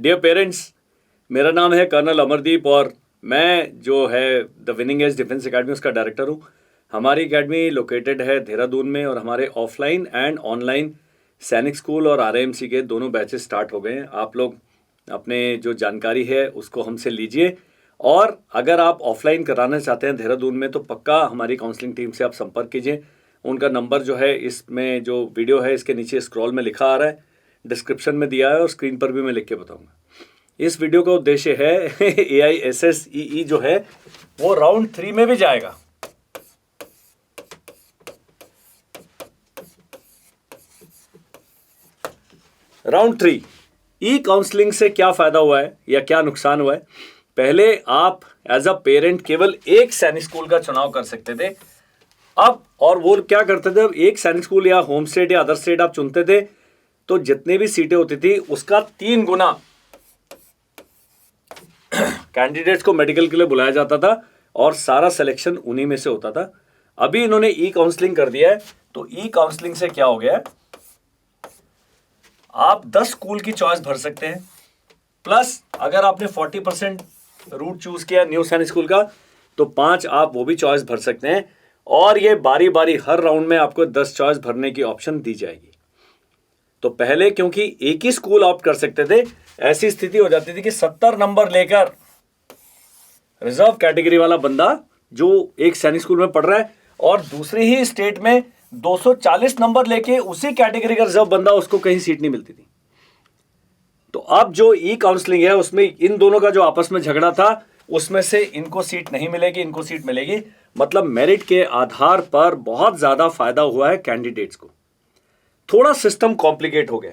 Dear parents, मेरा नाम है कर्नल अमरदीप और मैं जो है the winning edge defence academy उसका डायरेक्टर हूँ। हमारी एकेडमी लोकेटेड है देहरादून में और हमारे offline and online Sainik school और आरएएमसी के दोनों बैचेस स्टार्ट हो गए हैं। आप लोग अपने जो जानकारी है उसको हमसे लीजिए और अगर आप ऑफलाइन कराना चाहते हैं देहरादून में तो पक्का हमारी काउंसलिंग टीम से आप संपर्क कीजिए। उनका नंबर जो है इसमें जो वीडियो है इसके नीचे स्क्रॉल में लिखा आ रहा है, डिस्क्रिप्शन में दिया है और स्क्रीन पर भी मैं लिख के बताऊंगा। इस वीडियो का उद्देश्य है AISSEE जो है वो राउंड 3 में भी जाएगा। राउंड 3 ई काउंसलिंग से क्या फायदा हुआ है या क्या नुकसान हुआ है। पहले आप एज अ पेरेंट केवल एक सैनिक स्कूल का चुनाव कर सकते थे। अब और वो क्या करते थे, अब एक सैनिक स्कूल या होम स्टेट या अदर स्टेट आप चुनते थे तो जितनी भी सीटें होती थी उसका 3 गुना कैंडिडेट्स को मेडिकल के लिए बुलाया जाता था और सारा सिलेक्शन उन्हीं में से होता था। अभी इन्होंने ई काउंसलिंग कर दिया है तो ई काउंसलिंग से क्या हो गया है, आप 10 स्कूल की चॉइस भर सकते हैं प्लस अगर आपने 40% रूट चूज किया न्यू सैनिक स्कूल का तो 5 आप वो भी चॉइस भर सकते हैं और ये बारी बारी हर राउंड में आपको 10 चॉइस भरने की ऑप्शन दी जाएगी। तो पहले क्योंकि एक ही स्कूल ऑप्ट कर सकते थे, ऐसी स्थिति हो जाती थी कि 70 नंबर लेकर रिजर्व कैटेगरी वाला बंदा जो एक सैनिक स्कूल में पढ़ रहा है और दूसरी ही स्टेट में 240 नंबर लेके उसी कैटेगरी का रिजर्व बंदा, उसको कहीं सीट नहीं मिलती थी। तो अब जो ई काउंसलिंग है उसमें इन दोनों का जो आपस में झगड़ा था उसमें से इनको सीट नहीं मिलेगी, इनको सीट मिलेगी। मतलब मेरिट के आधार पर बहुत ज्यादा फायदा हुआ है कैंडिडेट्स को। थोड़ा सिस्टम कॉम्प्लिकेट हो गया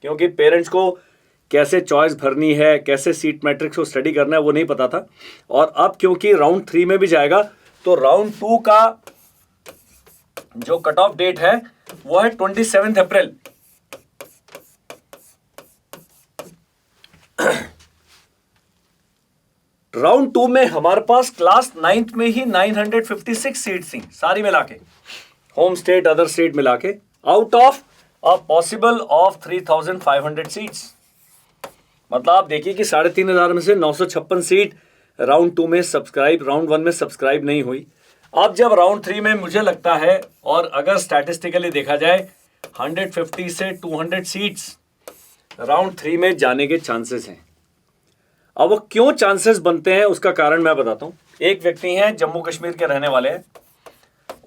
क्योंकि पेरेंट्स को कैसे चॉइस भरनी है, कैसे सीट मैट्रिक्स को स्टडी करना है वो नहीं पता था। और अब क्योंकि राउंड 3 में भी जाएगा तो राउंड 2 का जो कट ऑफ डेट है वो है 27 अप्रैल। राउंड 2 में हमारे पास क्लास 9th में ही 956 सीट्स थी सारी मिला के, होम स्टेट अदर स्टेट मिला के, out of a possible of 3500 seats. मतलब आप देखिए कि 3500 में से 956 सीट राउंड 2 में सब्सक्राइब, राउंड 1 में सब्सक्राइब नहीं हुई। अब जब राउंड 3 में मुझे लगता है और अगर स्टैटिस्टिकली देखा जाए 150 से 200 सीट्स राउंड 3 में जाने के चांसेस हैं। अब वो क्यों चांसेस बनते हैं उसका कारण मैं बताता हूं। एक व्यक्ति हैं जम्मू कश्मीर के रहने वाले हैं,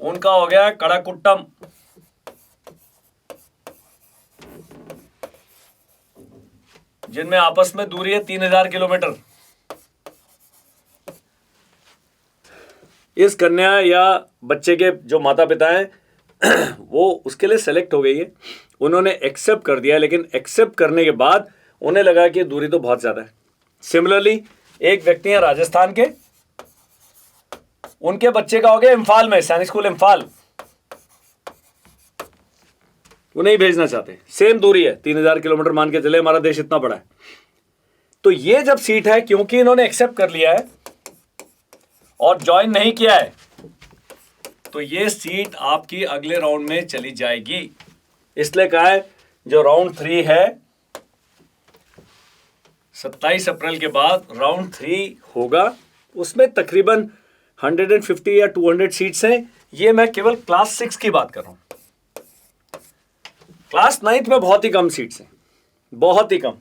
उनका हो गया कड़ाकुट्टम, जिनमें आपस में दूरी है 3000 किलोमीटर। इस कन्या या बच्चे के जो माता पिता हैं वो उसके लिए सेलेक्ट हो गई है, उन्होंने एक्सेप्ट कर दिया, लेकिन एक्सेप्ट करने के बाद उन्हें लगा कि दूरी तो बहुत ज्यादा है। सिमिलरली एक व्यक्ति है राजस्थान के, उनके बच्चे का हो गया इम्फाल में, सैनिक स्कूल इम्फाल, वो नहीं भेजना चाहते, सेम दूरी है 3000 किलोमीटर, मान के चले हमारा देश इतना बड़ा है। तो ये जब सीट है क्योंकि इन्होंने एक्सेप्ट कर लिया है और ज्वाइन नहीं किया है तो ये सीट आपकी अगले राउंड में चली जाएगी। इसलिए कहा है जो राउंड 3 है 27 अप्रैल के बाद राउंड 3 होगा, उसमें तकरीबन 150 या 200 सीट्स हैं। ये मैं केवल क्लास 6 की बात कर रहा हूं। क्लास 9th में बहुत ही कम सीट्स हैं, बहुत ही कम।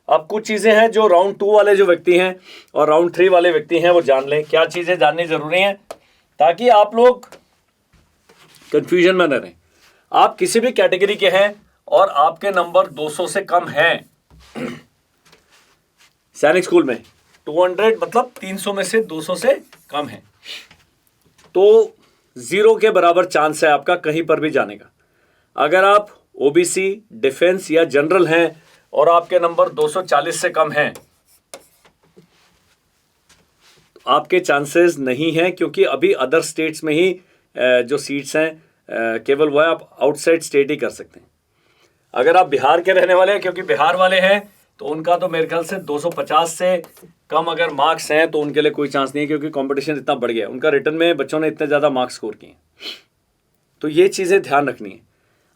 अब कुछ चीजें हैं जो राउंड 2 वाले जो व्यक्ति हैं और राउंड 3 वाले व्यक्ति हैं वो जान लें, क्या चीजें जाननी जरूरी हैं ताकि आप लोग कंफ्यूजन में न रहें। आप किसी भी कैटेगरी के हैं और आपके नंबर 200 से कम हैं सैनिक स्कूल में, 200 मतलब 300 में से 200 से कम है, तो 0 के बराबर चांस है आपका कहीं पर भी जाने का। अगर आप ओबीसी, डिफेंस या जनरल हैं और आपके नंबर 240 से कम हैं तो आपके चांसेस नहीं हैं, क्योंकि अभी अदर स्टेट्स में ही जो सीट्स हैं केवल वो है, आप आउटसाइड स्टेट ही कर सकते हैं। अगर आप बिहार के रहने वाले हैं, क्योंकि बिहार वाले हैं तो उनका तो मेरे ख्याल से 250 से कम अगर मार्क्स हैं तो उनके लिए कोई चांस नहीं है, क्योंकि कंपटीशन इतना बढ़ गया, उनका रिटर्न में बच्चों ने इतने ज़्यादा मार्क्स स्कोर किए। तो ये चीज़ें ध्यान रखनी है।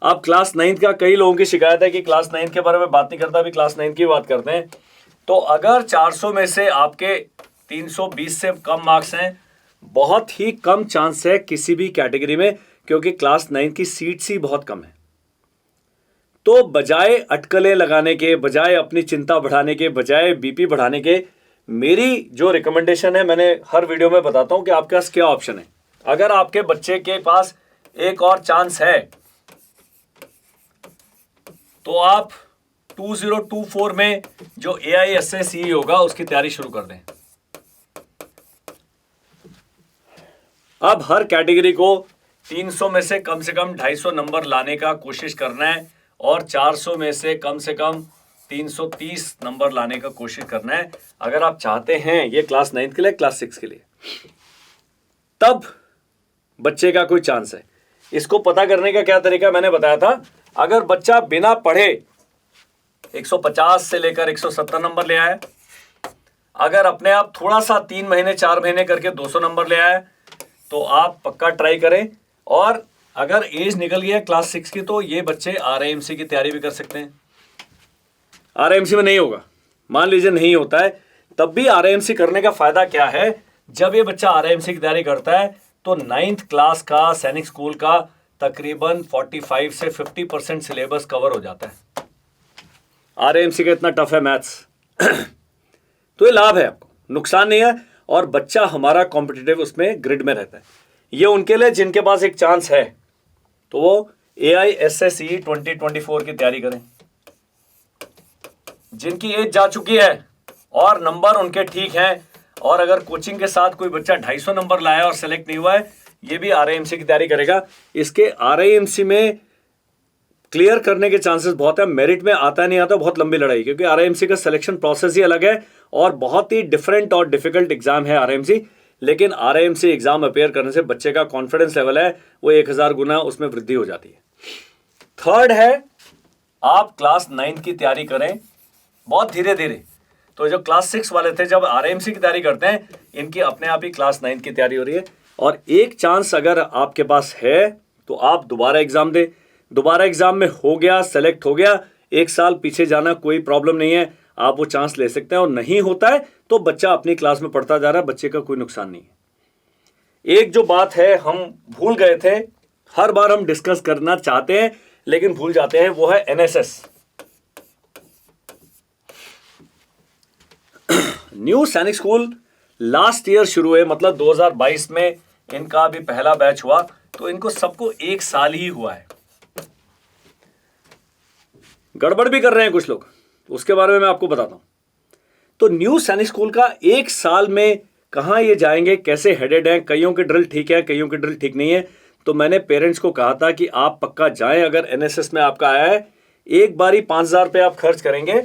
अब क्लास 9th का कई लोगों की शिकायत है कि क्लास 9th के बारे में बात नहीं करता, अभी क्लास 9th की बात करते हैं। तो अगर 400 में से आपके 320 से कम मार्क्स हैं, बहुत ही कम चांस है किसी भी कैटेगरी में, क्योंकि क्लास 9 की सीट्स ही बहुत कम है। तो बजाय अटकलें लगाने के, बजाय अपनी चिंता बढ़ाने के, बजाय बीपी बढ़ाने के, मेरी जो रिकमेंडेशन है, मैंने हर वीडियो में बताता हूं कि आपके पास क्या ऑप्शन है। अगर आपके बच्चे के पास एक और चांस है तो आप 2024 में जो AISSCE होगा उसकी तैयारी शुरू कर दें। अब हर कैटेगरी को 300 में से कम 250 नंबर लाने का कोशिश करना है और 400 में से कम 330 नंबर लाने का कोशिश करना है, अगर आप चाहते हैं ये क्लास 9 के लिए, क्लास 6 के लिए, तब बच्चे का कोई चांस है। इसको पता करने का क्या तरीका मैंने बताया था। अगर बच्चा बिना पढ़े 150 से लेकर 170 नंबर ले आए, अगर अपने आप थोड़ा सा 3 महीने 4 महीने करके 200 नंबर ले आए, तो आप पक्का ट्राई करें। और अगर एज निकल गया क्लास 6 की, तो ये बच्चे RIMC की तैयारी भी कर सकते हैं। RIMC में नहीं होगा, मान लीजिए नहीं होता है, तब भी RIMC करने का फायदा क्या है। जब ये बच्चा RIMC की तैयारी करता है तो 9th क्लास का सैनिक स्कूल का तकरीबन 45 से 50% सिलेबस कवर हो जाता है। RIMC का इतना टफ है मैथ्स तो ये लाभ है, आपको नुकसान नहीं है, और बच्चा हमारा कॉम्पिटिटिव उसमें ग्रिड में रहता है। ये उनके लिए जिनके पास एक चांस है, तो वो AISSCE 2024 की तैयारी करें। जिनकी एज जा चुकी है और नंबर उनके ठीक हैं, और अगर कोचिंग के साथ कोई बच्चा 250 नंबर लाया और सेलेक्ट नहीं हुआ है, ये भी RIMC की तैयारी करेगा। इसके RIMC में क्लियर करने के चांसेस बहुत है। मेरिट में आता नहीं आता, बहुत लंबी लड़ाई, क्योंकि RIMC का सिलेक्शन प्रोसेस ही अलग है और बहुत ही डिफरेंट और डिफिकल्ट एग्जाम है RIMC। लेकिन RIMC एग्जाम अपेयर करने से बच्चे का कॉन्फिडेंस लेवल है वो 1000 गुना उसमें वृद्धि हो जाती है। थर्ड है, आप क्लास 9 की तैयारी करें बहुत धीरे धीरे। तो जो क्लास 6 वाले थे, जब RIMC की तैयारी करते हैं, इनकी अपने आप ही क्लास 9 की तैयारी हो रही है। और एक चांस अगर आपके पास है तो आप दोबारा एग्जाम दें। दोबारा एग्जाम में हो गया, सेलेक्ट हो गया, 1 साल पीछे जाना कोई प्रॉब्लम नहीं है, आप वो चांस ले सकते हैं। और नहीं होता है तो बच्चा अपनी क्लास में पढ़ता जा रहा है, बच्चे का कोई नुकसान नहीं है। एक जो बात है हम भूल गए थे, हर बार हम डिस्कस करना चाहते हैं लेकिन भूल जाते हैं, वो है NSS। न्यू सैनिक स्कूल लास्ट ईयर शुरू हुए, मतलब 2022 में इनका भी पहला बैच हुआ, तो इनको सबको 1 साल ही हुआ है। गड़बड़ भी कर रहे हैं कुछ लोग, उसके बारे में मैं आपको बताता हूं। तो न्यू सैनिक स्कूल का 1 साल में कहां ये जाएंगे, कैसे हेडेड हैं, कईयों की ड्रिल ठीक है, कईयों की ड्रिल ठीक नहीं है। तो मैंने पेरेंट्स को कहा था कि आप पक्का जाएं। अगर NSS में आपका आया है, एक बारी 5000 रुपये आप खर्च करेंगे,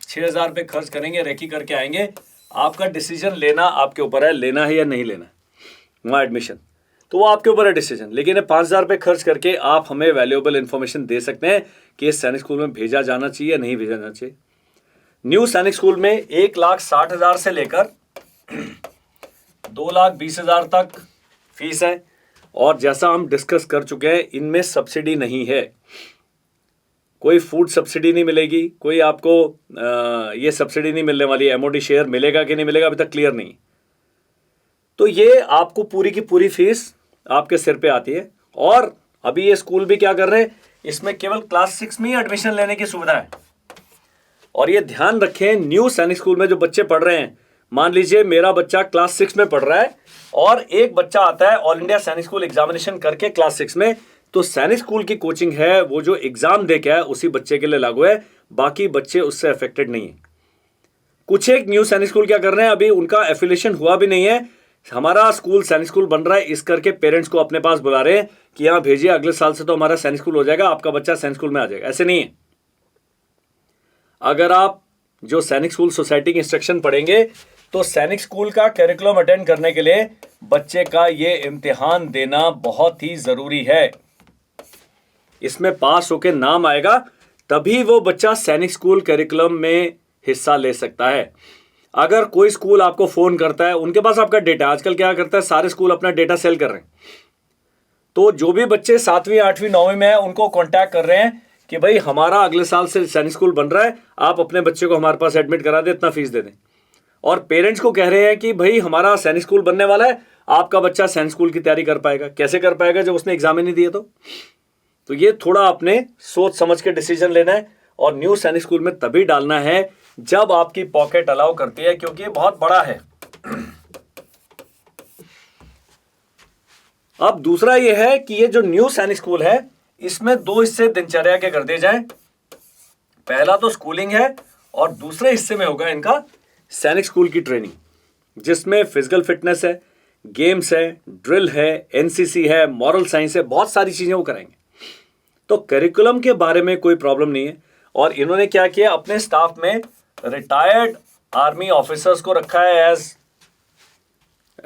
6000 रुपये खर्च करेंगे, रेकी करके आएंगे। आपका डिसीजन लेना आपके ऊपर है, लेना है या नहीं लेना वहाँ एडमिशन, तो वो आपके ऊपर है डिसीजन। लेकिन 5000 रुपये खर्च करके आप हमें वैल्यूएबल इंफॉर्मेशन दे सकते हैं कि इस सैनिक स्कूल में भेजा जाना चाहिए या नहीं भेजा जाना चाहिए। न्यू सैनिक स्कूल में 1,60,000 से लेकर 2,20,000 तक फीस है, और जैसा हम डिस्कस कर चुके हैं, इनमें सब्सिडी नहीं है। कोई फूड सब्सिडी नहीं मिलेगी, कोई आपको ये सब्सिडी नहीं मिलने वाली है। MOD शेयर मिलेगा कि नहीं मिलेगा अभी तक क्लियर नहीं। तो ये आपको पूरी की पूरी फीस आपके सिर पे आती है। और अभी ये स्कूल भी क्या कर रहे हैं, इसमें केवल क्लास 6 में ही एडमिशन लेने की सुविधा है। और ये ध्यान रखें, न्यू सैनिक स्कूल में जो बच्चे पढ़ रहे हैं, मान लीजिए मेरा बच्चा क्लास 6 में पढ़ रहा है और एक बच्चा आता है ऑल इंडिया सैनिक स्कूल एग्जामिनेशन करके क्लास 6 में, तो सैनिक स्कूल की कोचिंग है वो जो एग्जाम दे के है उसी बच्चे के लिए लागू है, बाकी बच्चे उससे अफेक्टेड नहीं है। कुछ एक न्यू सैनिक स्कूल क्या कर रहे हैं, अभी उनका एफिलिएशन हुआ भी नहीं है, हमारा स्कूल सैनिक स्कूल बन रहा है, इस करके पेरेंट्स को अपने पास बुला रहे हैं कि यहाँ भेजिए, अगले साल से तो हमारा सैनिक स्कूल हो जाएगा, आपका बच्चा सैनिक स्कूल में आ जाएगा। ऐसे नहीं है। अगर आप जो सैनिक स्कूल सोसाइटी की इंस्ट्रक्शन पढ़ेंगे तो सैनिक स्कूल का करिकुलम अटेंड करने के लिए बच्चे का ये इम्तिहान देना बहुत ही जरूरी है। इसमें पास होके नाम आएगा तभी वो बच्चा सैनिक स्कूल करिकुलम में हिस्सा ले सकता है। अगर कोई स्कूल आपको फोन करता है, उनके पास आपका डेटा, आजकल क्या करता है सारे स्कूल अपना डेटा सेल कर रहे हैं, तो जो भी बच्चे 7वीं 8वीं 9वीं में है उनको कांटेक्ट कर रहे हैं कि भाई हमारा अगले साल से सैनिक स्कूल बन रहा है, आप अपने बच्चे को हमारे पास एडमिट करा दें, इतना फीस दे दें। और पेरेंट्स को कह रहे हैं कि भाई हमारा सैनिक स्कूल बनने वाला है, आपका बच्चा सैनिक स्कूल की तैयारी कर पाएगा। कैसे कर पाएगा जब उसने एग्जाम ही नहीं दिए? तो ये थोड़ा आपने सोच समझ के डिसीजन लेना है। और न्यू सैनिक स्कूल में तभी डालना है जब आपकी पॉकेट अलाउ करती है, क्योंकि ये बहुत बड़ा है। अब दूसरा ये है कि ये जो न्यू सैनिक स्कूल है, इसमें 2 हिस्से दिनचर्या के कर दिए जाएं। पहला तो स्कूलिंग है और दूसरे हिस्से में होगा इनका सैनिक स्कूल की ट्रेनिंग, जिसमें फिजिकल फिटनेस है, गेम्स है, ड्रिल है, एनसीसी है, मॉरल साइंस है, बहुत सारी चीजें वो कराएंगे। तो करिकुलम के बारे में कोई प्रॉब्लम नहीं है। और इन्होंने क्या किया, अपने स्टाफ में रिटायर्ड आर्मी ऑफिसर्स को रखा है एज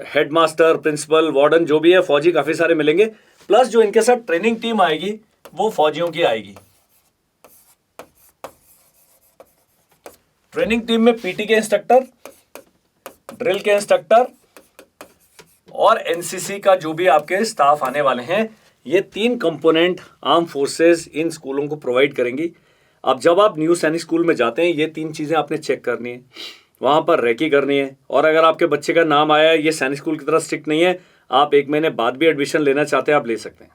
हेडमास्टर, प्रिंसिपल, वार्डन, जो भी है, फौजी काफी सारे मिलेंगे। प्लस जो इनके साथ ट्रेनिंग टीम आएगी वो फौजियों की आएगी। ट्रेनिंग टीम में पीटी के इंस्ट्रक्टर, ड्रिल के इंस्ट्रक्टर और एनसीसी का जो भी आपके स्टाफ आने वाले हैं, ये 3 कंपोनेंट आर्म फोर्सेस इन स्कूलों को प्रोवाइड करेंगी। अब जब आप न्यू सैनिक स्कूल में जाते हैं, ये 3 चीजें आपने चेक करनी है, वहां पर रेकी करनी है। और अगर आपके बच्चे का नाम आया, ये सैनिक स्कूल की तरह स्ट्रिक्ट नहीं है, आप 1 महीने बाद भी एडमिशन लेना चाहते हैं, आप ले सकते हैं।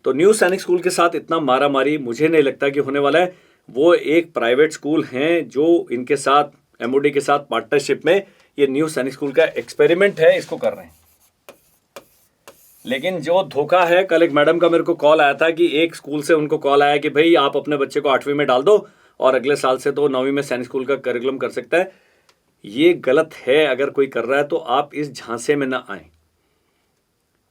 तो न्यू सैनिक स्कूल के साथ इतना मारा मारी मुझे नहीं लगता कि होने वाला है। वो एक प्राइवेट स्कूल हैं जो इनके साथ एमओडी के साथ पार्टनरशिप में ये न्यू सैनिक स्कूल का एक्सपेरिमेंट है, इसको कर रहे हैं। लेकिन जो धोखा है, कल एक मैडम का मेरे को कॉल आया था कि एक स्कूल से उनको कॉल आया कि भाई आप अपने बच्चे को 8वीं में डाल दो और अगले साल से तो 9वीं में सैनिक स्कूल का करिकुलम कर सकता है। ये गलत है। अगर कोई कर रहा है तो आप इस झांसे में ना आए।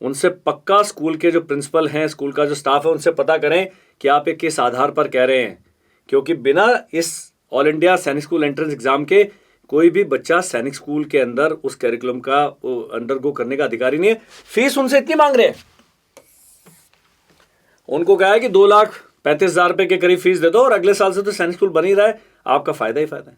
उनसे पक्का स्कूल के जो प्रिंसिपल हैं, स्कूल का जो स्टाफ है, उनसे पता करें कि आप एक किस आधार पर कह रहे हैं, क्योंकि बिना इस ऑल इंडिया सैनिक स्कूल एंट्रेंस एग्जाम के कोई भी बच्चा सैनिक स्कूल के अंदर उस करिकुलम का अंडरगो करने का अधिकारी नहीं है। फीस उनसे इतनी मांग रहे हैं, उनको कहा है कि 2,35,000 रुपए के करीब फीस दे दो और अगले साल से तो सैनिक स्कूल बन ही रहा है, आपका फायदा ही फायदा है।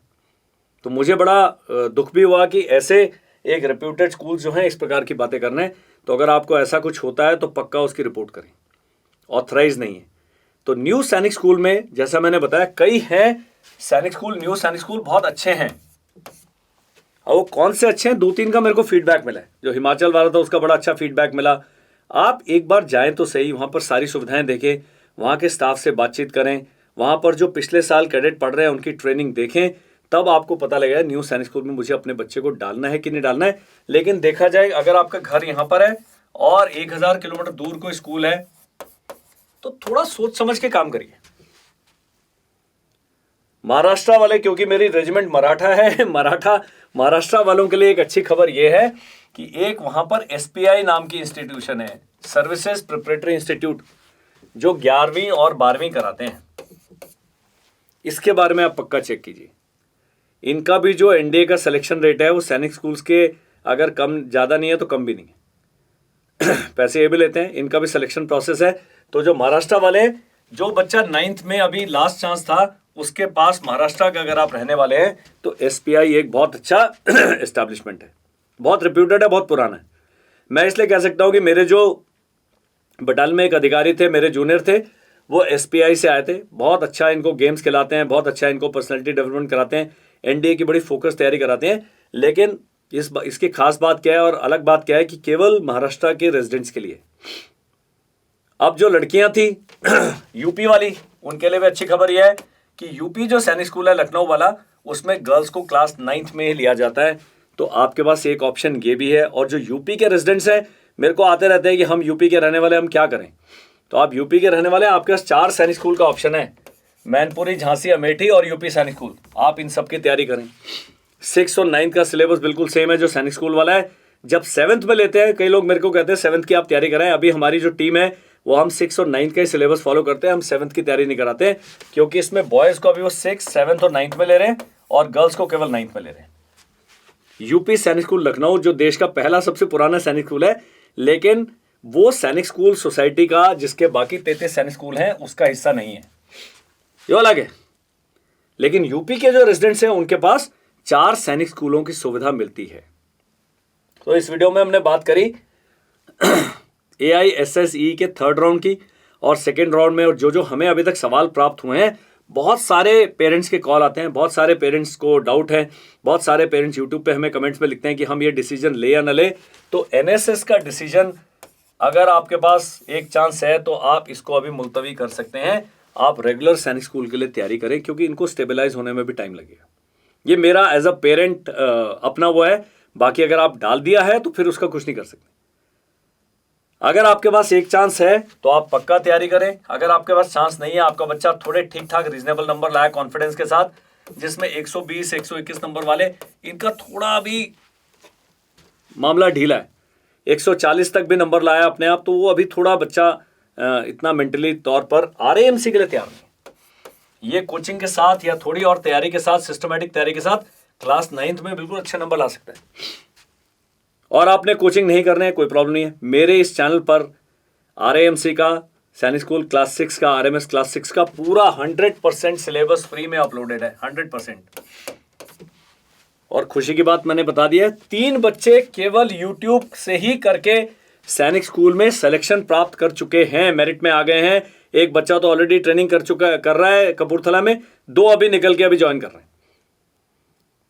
तो मुझे बड़ा दुख भी हुआ कि ऐसे एक रेप्यूटेड स्कूल जो हैं इस प्रकार की बातें कर रहे हैं। तो अगर आपको ऐसा कुछ होता है तो पक्का उसकी रिपोर्ट करें, ऑथराइज नहीं है। तो न्यू सैनिक स्कूल में जैसा मैंने बताया कई हैं सैनिक स्कूल, न्यू सैनिक स्कूल बहुत अच्छे हैं। और वो कौन से अच्छे हैं, 2-3 का मेरे को फीडबैक मिला है। जो हिमाचल वाला था उसका बड़ा अच्छा फीडबैक मिला। आप एक बार जाएं तो सही, वहां पर सारी सुविधाएं देखें, वहां के स्टाफ से बातचीत करें, वहां पर जो पिछले साल कैडेट पढ़ रहे हैं उनकी ट्रेनिंग देखें, तब आपको पता लगेगा न्यू सैनिक स्कूल में मुझे अपने बच्चे को डालना है कि नहीं डालना है। लेकिन देखा जाए, अगर आपका घर यहां पर है और 1000 किलोमीटर दूर कोई स्कूल है तो थोड़ा सोच समझ के काम करिए। महाराष्ट्र वाले, क्योंकि मेरी रेजिमेंट मराठा है, महाराष्ट्र वालों के लिए एक अच्छी खबर यह है कि एक वहां पर एसपीआई नाम की इंस्टीट्यूशन है, सर्विसेज प्रिपरेटरी इंस्टीट्यूट, जो 11वीं और 12वीं कराते हैं। इसके बारे में आप पक्का चेक कीजिए। इनका भी जो एनडीए का सिलेक्शन रेट है वो सैनिक स्कूल्स के अगर कम ज़्यादा नहीं है तो कम भी नहीं है। पैसे ये भी लेते हैं, इनका भी सिलेक्शन प्रोसेस है। तो जो महाराष्ट्र वाले, जो बच्चा 9th में अभी लास्ट चांस था उसके पास, महाराष्ट्र का अगर आप रहने वाले हैं तो एसपीआई एक बहुत अच्छा एस्टैब्लिशमेंट है, बहुत रिप्यूटेड है, बहुत पुराना है। मैं इसलिए कह सकता हूँ कि मेरे जो बटालियन में एक अधिकारी थे, मेरे जूनियर थे, वो एसपीआई से आए थे। बहुत अच्छा इनको गेम्स खिलाते हैं, बहुत अच्छा इनको पर्सनैलिटी डेवलपमेंट कराते हैं, एनडीए की बड़ी फोकस तैयारी कराते हैं। लेकिन इसकी खास बात क्या है और अलग बात क्या है कि केवल महाराष्ट्र के रेजिडेंट्स के लिए। अब जो लड़कियां थी यूपी वाली, उनके लिए भी अच्छी खबर यह है कि यूपी जो सैनिक स्कूल है लखनऊ वाला, उसमें गर्ल्स को क्लास 9th में ही लिया जाता है। तो आपके पास एक ऑप्शन ये भी है। और जो यूपी के रेजिडेंट्स हैं, मेरे को आते रहते हैं कि हम यूपी के रहने वाले, हम क्या करें। तो आप यूपी के रहने वाले, आपके पास 4 सैनिक स्कूल का ऑप्शन है, मैनपुरी, झांसी, अमेठी और यूपी सैनिक स्कूल। आप इन सब की तैयारी करें। 6th और 9th का सिलेबस बिल्कुल सेम है जो सैनिक स्कूल वाला है। जब 7th में लेते हैं, कई लोग मेरे को कहते हैं 7th की आप तैयारी कराएं। अभी हमारी जो टीम है वो हम 6th और 9th का ही सिलेबस फॉलो करते हैं, हम 7th की तैयारी नहीं कराते हैं, क्योंकि इसमें बॉयज को अभी वो 6th, 7th और 9th में ले रहे हैं और गर्ल्स को केवल 9th में ले रहे हैं। यूपी सैनिक स्कूल लखनऊ जो देश का पहला सबसे पुराना सैनिक स्कूल है, लेकिन वो सैनिक स्कूल सोसाइटी का, जिसके बाकी 33 सैनिक स्कूल हैं, उसका हिस्सा नहीं है, ये अलग है। लेकिन यूपी के जो रेजिडेंट्स हैं उनके पास 4 सैनिक स्कूलों की सुविधा मिलती है। तो इस वीडियो में हमने बात करी AISSE के 3rd राउंड की और सेकेंड राउंड में, और जो हमें अभी तक सवाल प्राप्त हुए हैं, बहुत सारे पेरेंट्स के कॉल आते हैं, बहुत सारे पेरेंट्स को डाउट है, बहुत सारे पेरेंट्स यूट्यूब पे हमें कमेंट्स में लिखते हैं कि हम ये डिसीजन ले या न ले। तो एनएसएस का डिसीजन अगर आपके पास एक चांस है तो आप इसको अभी मुलतवी कर सकते हैं। आप रेगुलर सैनिक स्कूल के लिए तैयारी करें, क्योंकि इनको स्टेबलाइज होने में भी टाइम लगेगा। ये मेरा एज अ पेरेंट अपना वो है। बाकी अगर आप डाल दिया है तो फिर उसका कुछ नहीं कर सकते। अगर आपके पास एक चांस है तो आप पक्का तैयारी करें। अगर आपके पास चांस नहीं है, आपका बच्चा थोड़े ठीक ठाक रीजनेबल नंबर लाया कॉन्फिडेंस के साथ, जिसमें 120 121 नंबर वाले, इनका थोड़ा भी मामला ढीला है, 140 तक भी नंबर लाया अपने आप, तो वो अभी थोड़ा बच्चा इतना मेंटली तौर पर आरएएमसी के लिए तैयार नहीं। ये कोचिंग के साथ या थोड़ी और तैयारी के साथ, सिस्टमेटिक तैयारी के साथ क्लास 9th में बिल्कुल अच्छे नंबर ला सकता है। और आपने कोचिंग नहीं करने हैं, कोई प्रॉब्लम नहीं है। मेरे इस चैनल पर आरएएमसी का, सैनिक स्कूल क्लास 6 का, आरएमएस क्लास 6 का पूरा 100% सिलेबस फ्री में अपलोडेड है, 100%। और खुशी की बात मैंने बता दी है, 3 बच्चे केवल यूट्यूब से ही करके सैनिक स्कूल में सिलेक्शन प्राप्त कर चुके हैं, मेरिट में आ गए हैं। एक बच्चा तो ऑलरेडी ट्रेनिंग कर रहा है कपूरथला में, 2 अभी निकल के अभी ज्वाइन कर रहे हैं।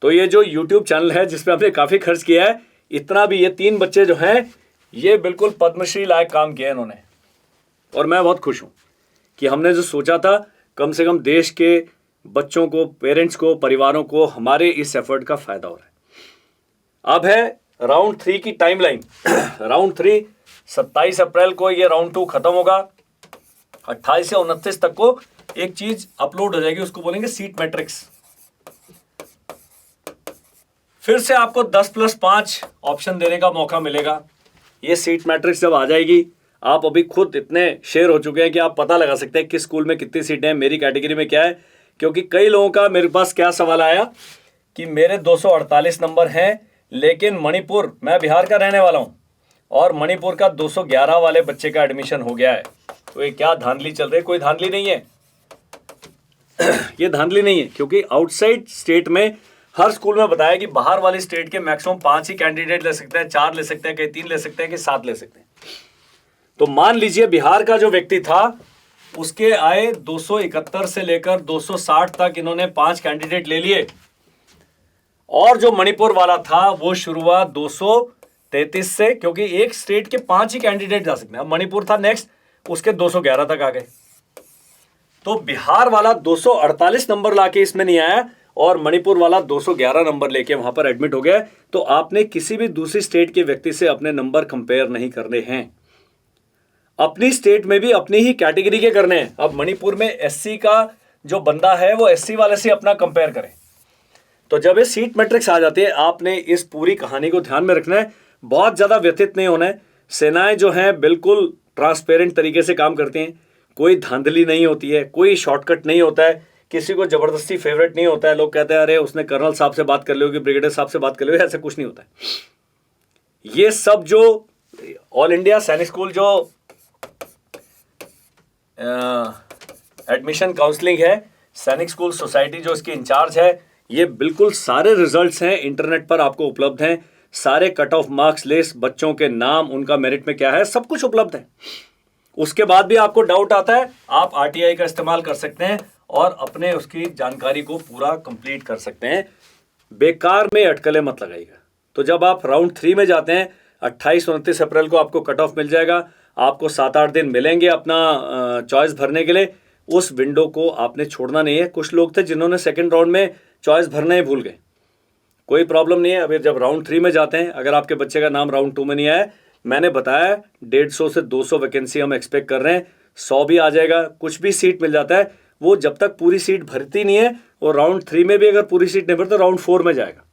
तो ये जो यूट्यूब चैनल है जिसपे आपने काफी खर्च किया है, इतना भी, ये 3 बच्चे जो हैं ये बिल्कुल पद्मश्री लायक काम किया इन्होंने। और मैं बहुत खुश हूं कि हमने जो सोचा था, कम से कम देश के बच्चों को, पेरेंट्स को, परिवारों को हमारे इस एफर्ट का फायदा हो रहा है। अब है राउंड 3 की टाइमलाइन। राउंड 3 27 अप्रैल को ये राउंड 2 खत्म होगा। 28 से 29 तक को एक चीज अपलोड हो जाएगी, उसको बोलेंगे सीट मैट्रिक्स। फिर से आपको 10+5 ऑप्शन देने का मौका मिलेगा। ये सीट मैट्रिक्स जब आ जाएगी, आप अभी खुद इतने शेयर हो चुके हैं कि आप पता लगा सकते हैं किस स्कूल में कितनी सीटें हैं, मेरी कैटेगरी में क्या है। क्योंकि कई लोगों का मेरे पास क्या सवाल आया कि मेरे 248 नंबर हैं, लेकिन मणिपुर, मैं बिहार का रहने वाला हूं, और मणिपुर का 211 वाले बच्चे का एडमिशन हो गया है। तो ये क्या धांधली चल रही है? कोई धांधली नहीं है। ये धांधली नहीं है, क्योंकि आउटसाइड स्टेट में हर स्कूल में बताया कि बाहर वाली स्टेट के मैक्सिमम 5 ही कैंडिडेट ले सकते हैं, 4 ले सकते हैं, कहीं 3 ले सकते हैं, कि 7 ले सकते हैं। तो मान लीजिए बिहार का जो व्यक्ति था, उसके आए 271 से लेकर 260 तक, इन्होंने 5 कैंडिडेट ले लिए। और जो मणिपुर वाला था वो शुरुआत 233 से, क्योंकि एक स्टेट के 5 ही कैंडिडेट जा सकते हैं। अब मणिपुर था नेक्स्ट, उसके 211 तक आ गए। तो बिहार वाला 248 नंबर लाके इसमें नहीं आया, और मणिपुर वाला 211 नंबर लेके वहां पर एडमिट हो गया। तो आपने किसी भी दूसरी स्टेट के व्यक्ति से अपने नंबर कंपेयर नहीं करने हैं, अपनी स्टेट में भी अपनी ही कैटेगरी के करने हैं। अब मणिपुर में एससी का जो बंदा है वो एससी वाले से अपना कंपेयर करें। तो जब ये सीट मैट्रिक्स आ जाती है, आपने इस पूरी कहानी को ध्यान में रखना है, बहुत ज्यादा व्यथित नहीं होना है। सेनाएं जो हैं बिल्कुल ट्रांसपेरेंट तरीके से काम करती हैं, कोई धांधली नहीं होती है, कोई शॉर्टकट नहीं होता है, किसी को जबरदस्ती फेवरेट नहीं होता है। लोग कहते हैं अरे उसने कर्नल साहब से बात कर ली होगी, ब्रिगेडियर साहब से बात कर ली होगी, ऐसा कुछ नहीं होता है। ये सब जो ऑल इंडिया सैनिक स्कूल जो एडमिशन काउंसलिंग है, सैनिक स्कूल सोसाइटी जो इसकी इंचार्ज है, ये बिल्कुल सारे रिजल्ट्स हैं इंटरनेट पर आपको उपलब्ध हैं। सारे कट ऑफ मार्क्स लिस्ट, बच्चों के नाम, उनका मेरिट में क्या है, सब कुछ उपलब्ध है। उसके बाद भी आपको डाउट आता है, आप आरटीआई का इस्तेमाल कर सकते हैं और अपने उसकी जानकारी को पूरा कंप्लीट कर सकते हैं। बेकार में अटकलें मत लगाइएगा। तो जब आप राउंड 3 में जाते हैं, 28-29 अप्रैल को आपको कट ऑफ मिल जाएगा। आपको 7-8 दिन मिलेंगे अपना चॉइस भरने के लिए। उस विंडो को आपने छोड़ना नहीं है। कुछ लोग थे जिन्होंने सेकेंड राउंड में चॉइस भरना ही भूल गए, कोई प्रॉब्लम नहीं है। अभी जब राउंड 3 में जाते हैं, अगर आपके बच्चे का नाम राउंड 2 में नहीं आया, मैंने बताया 150 से 200 वैकेंसी हम एक्सपेक्ट कर रहे हैं। 100 भी आ जाएगा, कुछ भी सीट मिल जाता है। वो जब तक पूरी सीट भरती नहीं है, और राउंड 3 में भी अगर पूरी सीट नहीं भरती तो राउंड 4 में जाएगा।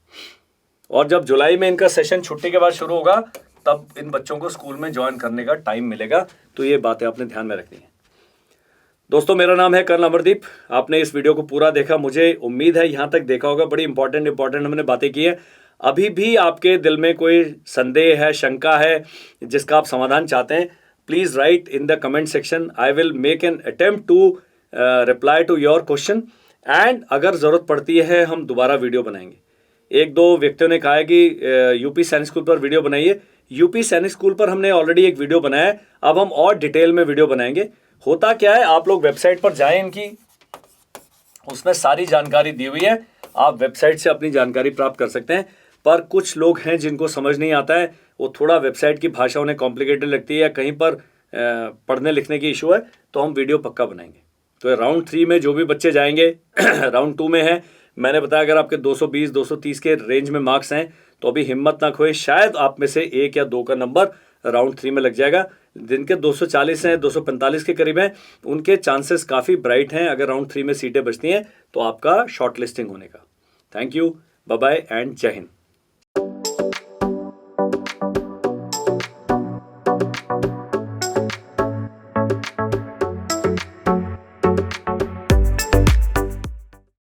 और जब जुलाई में इनका सेशन छुट्टी के बाद शुरू होगा, तब इन बच्चों को स्कूल में ज्वाइन करने का टाइम मिलेगा। तो ये बातें आपने ध्यान में रखनी है। दोस्तों, मेरा नाम है कर्नल अमरदीप। आपने इस वीडियो को पूरा देखा, मुझे उम्मीद है यहाँ तक देखा होगा। बड़ी इंपॉर्टेंट हमने बातें की है। अभी भी आपके दिल में कोई संदेह है, शंका है, जिसका आप समाधान चाहते हैं, please write in the comment section. I will make an attempt to reply to your question, and अगर ज़रूरत पड़ती है हम दोबारा वीडियो बनाएंगे। 1-2 व्यक्तियों ने कहा है कि यूपी सैनिक स्कूल पर वीडियो बनाइए। यूपी सैनिक स्कूल पर हमने ऑलरेडी एक वीडियो बनाया है, अब हम और डिटेल में वीडियो बनाएंगे। होता क्या है, आप लोग वेबसाइट पर जाएं इनकी, उसमें सारी जानकारी दी हुई है, आप वेबसाइट से अपनी जानकारी प्राप्त कर सकते हैं। पर कुछ लोग हैं जिनको समझ नहीं आता है, वो थोड़ा वेबसाइट की भाषा उन्हें कॉम्प्लिकेटेड लगती है या कहीं पर पढ़ने लिखने की इशू है, तो हम वीडियो पक्का बनाएंगे। तो राउंड 3 में जो भी बच्चे जाएंगे राउंड 2 में है, मैंने बताया अगर आपके 220 230 के रेंज में मार्क्स हैं तो अभी हिम्मत ना खोए, शायद आप में से 1 या 2 का नंबर राउंड 3 में लग जाएगा। जिनके 240 हैं, 245 के करीब हैं, उनके चांसेस काफ़ी ब्राइट हैं, अगर राउंड 3 में सीटें बचती हैं तो आपका शॉर्ट लिस्टिंग होने का। Thank you, bye bye and जय हिंद।